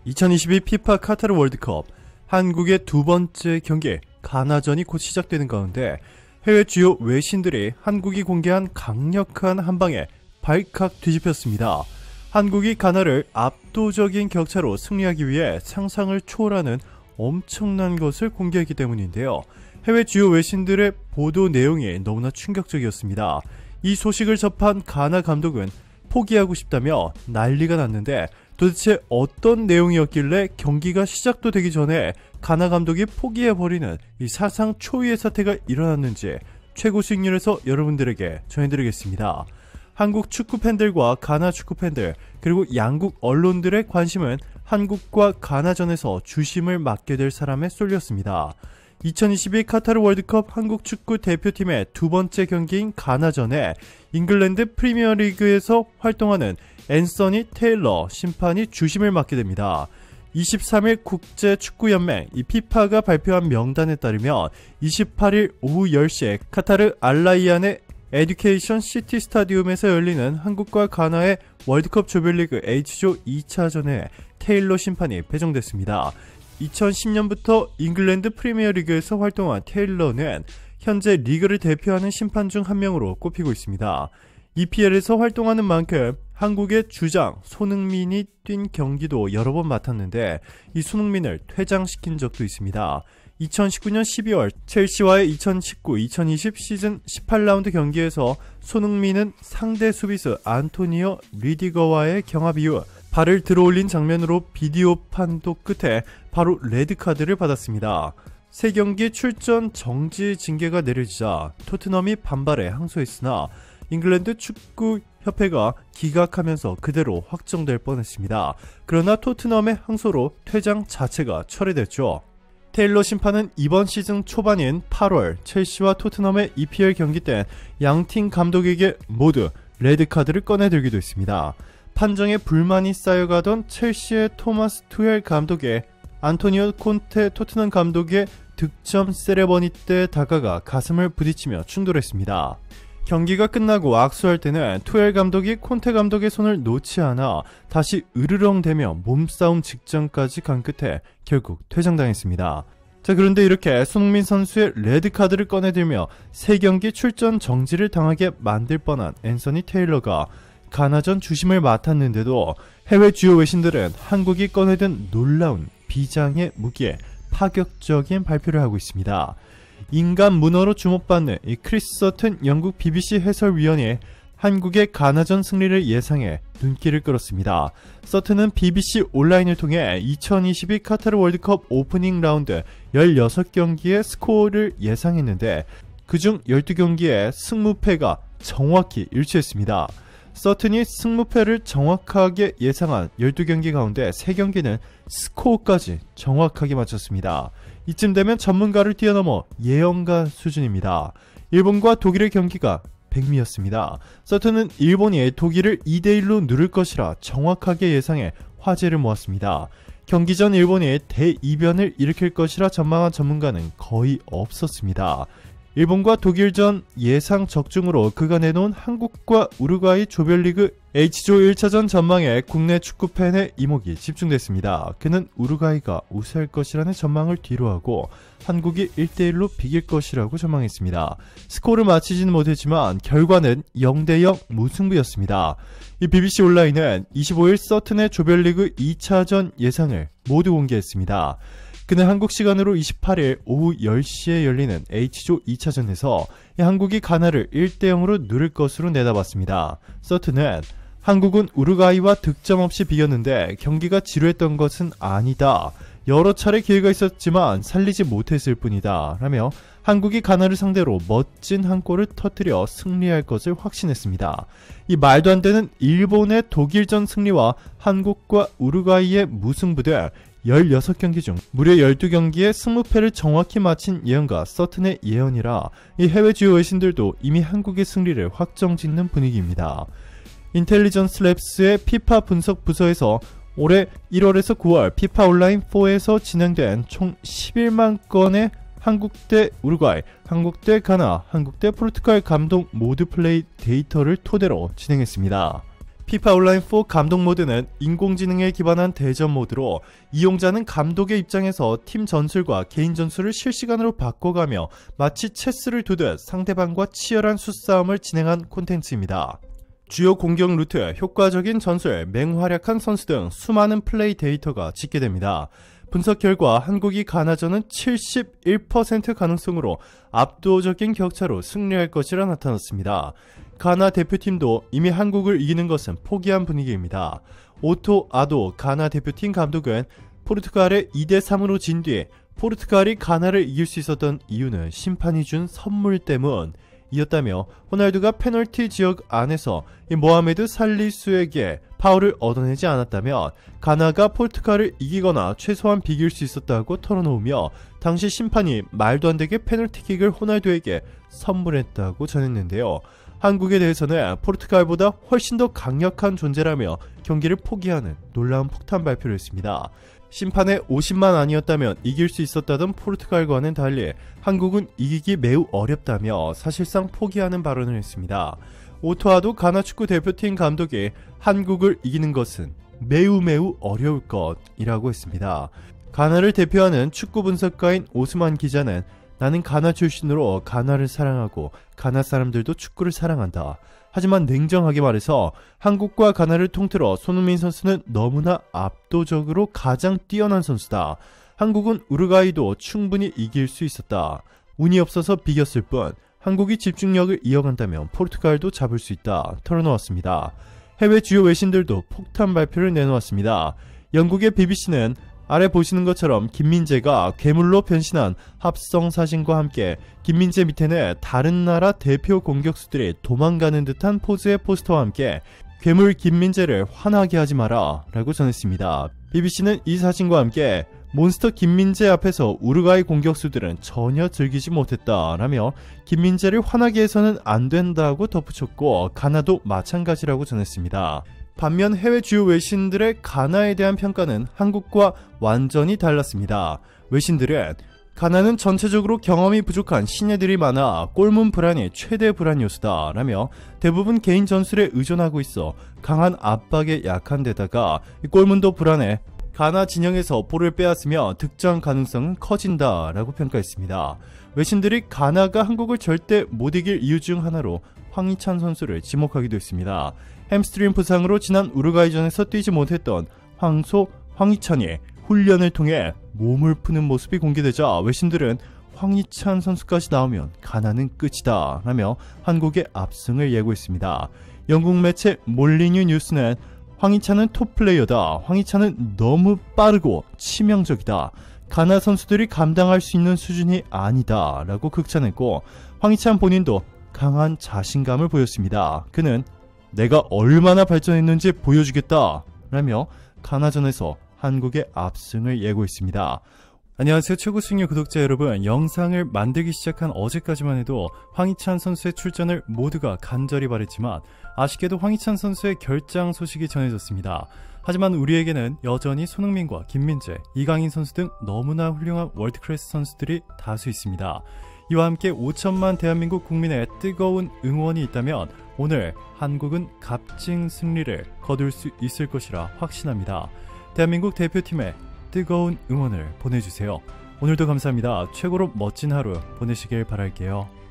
2022 피파 카타르 월드컵 한국의 두 번째 경기 가나전이 곧 시작되는 가운데 해외 주요 외신들이 한국이 공개한 강력한 한방에 발칵 뒤집혔습니다. 한국이 가나를 압도적인 격차로 승리하기 위해 상상을 초월하는 엄청난 것을 공개했기 때문인데요. 해외 주요 외신들의 보도 내용이 너무나 충격적이었습니다. 이 소식을 접한 가나 감독은 포기하고 싶다며 난리가 났는데 도대체 어떤 내용이었길래 경기가 시작도 되기 전에 가나 감독이 포기해버리는 이 사상 초유의 사태가 일어났는지 최고 수익률에서 여러분들에게 전해드리겠습니다. 한국 축구팬들과 가나 축구팬들 그리고 양국 언론들의 관심은 한국과 가나전에서 주심을 맡게 될 사람에 쏠렸습니다. 2022 카타르 월드컵 한국 축구 대표팀의 두 번째 경기인 가나전에 잉글랜드 프리미어리그에서 활동하는 앤서니 테일러 심판이 주심을 맡게 됩니다. 23일 국제축구연맹 피파가 발표한 명단에 따르면 28일 오후 10시에 카타르 알라이안의 에듀케이션 시티 스타디움에서 열리는 한국과 가나의 월드컵 조별리그 H조 2차전에 테일러 심판이 배정됐습니다. 2010년부터 잉글랜드 프리미어리그에서 활동한 테일러는 현재 리그를 대표하는 심판 중 한 명으로 꼽히고 있습니다. EPL에서 활동하는 만큼 한국의 주장 손흥민이 뛴 경기도 여러 번 맡았는데 이 손흥민을 퇴장시킨 적도 있습니다. 2019년 12월 첼시와의 2019-2020 시즌 18라운드 경기에서 손흥민은 상대 수비수 안토니오 리디거와의 경합 이후 발을 들어올린 장면으로 비디오 판독 끝에 바로 레드카드를 받았습니다. 세 경기 출전 정지 징계가 내려지자 토트넘이 반발에 항소했으나 잉글랜드 축구협회가 기각하면서 그대로 확정될 뻔했습니다. 그러나 토트넘의 항소로 퇴장 자체가 철회됐죠. 테일러 심판은 이번 시즌 초반인 8월 첼시와 토트넘의 EPL 경기 때 양팀 감독에게 모두 레드카드를 꺼내들기도 했습니다. 판정에 불만이 쌓여가던 첼시의 토마스 투헬 감독의 안토니오 콘테 토트넘 감독의 득점 세레머니 때 다가가 가슴을 부딪히며 충돌했습니다. 경기가 끝나고 악수할 때는 투헬 감독이 콘테 감독의 손을 놓지 않아 다시 으르렁대며 몸싸움 직전까지 간 끝에 결국 퇴장당했습니다. 자, 그런데 이렇게 손흥민 선수의 레드카드를 꺼내들며 3경기 출전 정지를 당하게 만들 뻔한 앤서니 테일러가 가나전 주심을 맡았는데도 해외 주요 외신들은 한국이 꺼내든 놀라운 비장의 무기에 파격적인 발표를 하고 있습니다. 인간 문어로 주목받는 이 크리스 서튼 영국 BBC 해설위원이 한국의 가나전 승리를 예상해 눈길을 끌었습니다. 서튼은 BBC 온라인을 통해 2022 카타르 월드컵 오프닝 라운드 16경기의 스코어를 예상했는데 그중 12경기의 승무패가 정확히 일치했습니다. 서튼이 승무패를 정확하게 예상한 12경기 가운데 3경기는 스코어까지 정확하게 맞췄습니다. 이쯤 되면 전문가를 뛰어넘어 예언가 수준입니다. 일본과 독일의 경기가 백미였습니다. 서튼은 일본이 독일을 2대1로 누를 것이라 정확하게 예상해 화제를 모았습니다. 경기 전 일본이 대이변을 일으킬 것이라 전망한 전문가는 거의 없었습니다. 일본과 독일전 예상 적중으로 그가 내놓은 한국과 우루과이 조별리그 H조 1차전 전망에 국내 축구팬의 이목이 집중됐습니다. 그는 우루과이가 우세할 것이라는 전망을 뒤로하고 한국이 1대1로 비길 것이라고 전망했습니다. 스코어를 맞히지는 못했지만 결과는 0대0 무승부였습니다. 이 BBC 온라인은 25일 서튼의 조별리그 2차전 예상을 모두 공개했습니다. 그는 한국 시간으로 28일 오후 10시에 열리는 H조 2차전에서 한국이 가나를 1대0으로 누를 것으로 내다봤습니다. 서튼은 한국은 우루과이와 득점 없이 비겼는데 경기가 지루했던 것은 아니다. 여러 차례 기회가 있었지만 살리지 못했을 뿐이다. 라며 한국이 가나를 상대로 멋진 한 골을 터뜨려 승리할 것을 확신했습니다. 이 말도 안 되는 일본의 독일전 승리와 한국과 우루과이의 무승부 등 16경기 중 무려 12경기의 승무패를 정확히 맞힌 예언가 서튼의 예언이라 이 해외 주요 외신들도 이미 한국의 승리를 확정짓는 분위기입니다. 인텔리전스 랩스의 피파 분석 부서에서 올해 1월에서 9월 피파 온라인 4에서 진행된 총 11만 건의 한국 대 우루과이, 한국 대 가나, 한국 대 포르투갈 감독 모드 플레이 데이터를 토대로 진행했습니다. FIFA 온라인4 감독 모드는 인공지능에 기반한 대전 모드로 이용자는 감독의 입장에서 팀 전술과 개인 전술을 실시간으로 바꿔가며 마치 체스를 두듯 상대방과 치열한 수싸움을 진행한 콘텐츠입니다. 주요 공격 루트, 효과적인 전술, 맹활약한 선수 등 수많은 플레이 데이터가 집계됩니다. 분석 결과 한국이 가나전은 71% 가능성으로 압도적인 격차로 승리할 것이라 나타났습니다. 가나 대표팀도 이미 한국을 이기는 것은 포기한 분위기입니다. 오토 아도 가나 대표팀 감독은 포르투갈에 2대3으로 진 뒤 포르투갈이 가나를 이길 수 있었던 이유는 심판이 준 선물 때문이었다며 호날두가 페널티 지역 안에서 모하메드 살리수에게 파울을 얻어내지 않았다면 가나가 포르투갈을 이기거나 최소한 비길 수 있었다고 털어놓으며 당시 심판이 말도 안 되게 페널티킥을 호날두에게 선물했다고 전했는데요. 한국에 대해서는 포르투갈보다 훨씬 더 강력한 존재라며 경기를 포기하는 놀라운 폭탄 발표를 했습니다. 심판의 50만 아니었다면 이길 수 있었다던 포르투갈과는 달리 한국은 이기기 매우 어렵다며 사실상 포기하는 발언을 했습니다. 오토아도 가나 축구 대표팀 감독이 한국을 이기는 것은 매우 어려울 것이라고 했습니다. 가나를 대표하는 축구 분석가인 오스만 기자는 나는 가나 출신으로 가나를 사랑하고 가나 사람들도 축구를 사랑한다. 하지만 냉정하게 말해서 한국과 가나를 통틀어 손흥민 선수는 너무나 압도적으로 가장 뛰어난 선수다. 한국은 우루과이도 충분히 이길 수 있었다. 운이 없어서 비겼을 뿐 한국이 집중력을 이어간다면 포르투갈도 잡을 수 있다. 털어놓았습니다. 해외 주요 외신들도 폭탄 발표를 내놓았습니다. 영국의 BBC는 아래 보시는 것처럼 김민재가 괴물로 변신한 합성 사진과 함께 김민재 밑에는 다른 나라 대표 공격수들이 도망가는 듯한 포즈의 포스터와 함께 괴물 김민재를 화나게 하지 마라 라고 전했습니다. BBC는 이 사진과 함께 몬스터 김민재 앞에서 우루과이 공격수들은 전혀 즐기지 못했다라며 김민재를 화나게 해서는 안 된다고 덧붙였고 가나도 마찬가지라고 전했습니다. 반면 해외 주요 외신들의 가나에 대한 평가는 한국과 완전히 달랐습니다. 외신들은 가나는 전체적으로 경험이 부족한 신예들이 많아 골문 불안이 최대 불안 요소다 라며 대부분 개인 전술에 의존하고 있어 강한 압박에 약한 데다가 골문도 불안해 가나 진영에서 볼을 빼앗으며 득점 가능성은 커진다 라고 평가했습니다. 외신들이 가나가 한국을 절대 못 이길 이유 중 하나로 황희찬 선수를 지목하기도 했습니다. 햄스트링 부상으로 지난 우루과이전에서 뛰지 못했던 황희찬이 훈련을 통해 몸을 푸는 모습이 공개되자 외신들은 황희찬 선수까지 나오면 가나는 끝이다 라며 한국의 압승을 예고했습니다. 영국 매체 몰리뉴 뉴스는 황희찬은 톱플레이어다. 황희찬은 너무 빠르고 치명적이다. 가나 선수들이 감당할 수 있는 수준이 아니다 라고 극찬했고 황희찬 본인도 강한 자신감을 보였습니다. 그는 내가 얼마나 발전했는지 보여주겠다 라며 가나전에서 한국의 압승을 예고했습니다. 안녕하세요. 최고 승률 구독자 여러분, 영상을 만들기 시작한 어제까지만 해도 황희찬 선수의 출전을 모두가 간절히 바랬지만 아쉽게도 황희찬 선수의 결장 소식이 전해졌습니다. 하지만 우리에게는 여전히 손흥민과 김민재, 이강인 선수 등 너무나 훌륭한 월드클래스 선수들이 다수 있습니다. 이와 함께 5천만 대한민국 국민의 뜨거운 응원이 있다면 오늘 한국은 값진 승리를 거둘 수 있을 것이라 확신합니다. 대한민국 대표팀의 뜨거운 응원을 보내주세요. 오늘도 감사합니다. 최고로 멋진 하루 보내시길 바랄게요.